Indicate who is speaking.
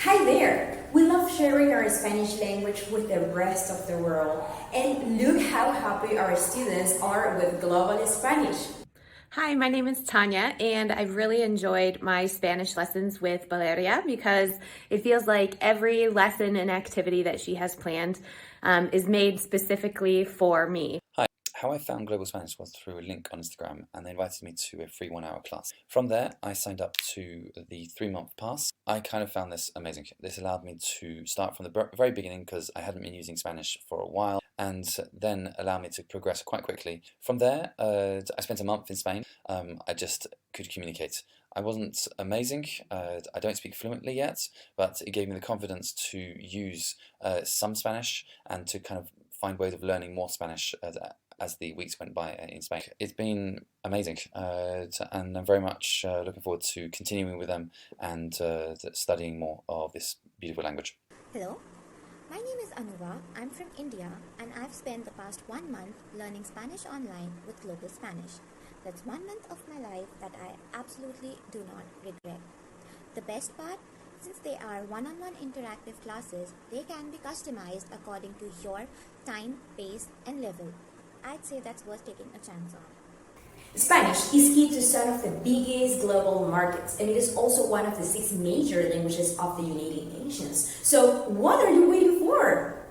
Speaker 1: Hi there! We love sharing our Spanish language with the rest of the world. And look how happy our students are with Global Spanish.
Speaker 2: Hi, my name is Tanya, and I've really enjoyed my Spanish lessons with Valeria because it feels like every lesson and activity that she has planned is made specifically for me.
Speaker 3: Hi, how I found Global Spanish was through a link on Instagram, and they invited me to a free 1 hour class. From there, I signed up to the 3 month pass. I kind of found this amazing. This allowed me to start from the very beginning because I hadn't been using Spanish for a while, and then allowed me to progress quite quickly. From there, I spent a month in Spain. I just could communicate. I wasn't amazing. I don't speak fluently yet, but it gave me the confidence to use some Spanish and to kind of find ways of learning more Spanish as the weeks went by in Spain. It's been amazing, and I'm very much looking forward to continuing with them and studying more of this beautiful language.
Speaker 4: Hello, my name is Anuva. I'm from India and I've spent the past 1 month learning Spanish online with Global Spanish. That's 1 month of my life that I absolutely do not regret. The best part, since they are one-on-one interactive classes, they can be customized according to your time, pace, and level. I'd say that's worth taking a chance on.
Speaker 1: Spanish is key to some of the biggest global markets, and it is also one of the 6 major languages of the United Nations. So, what are you waiting for?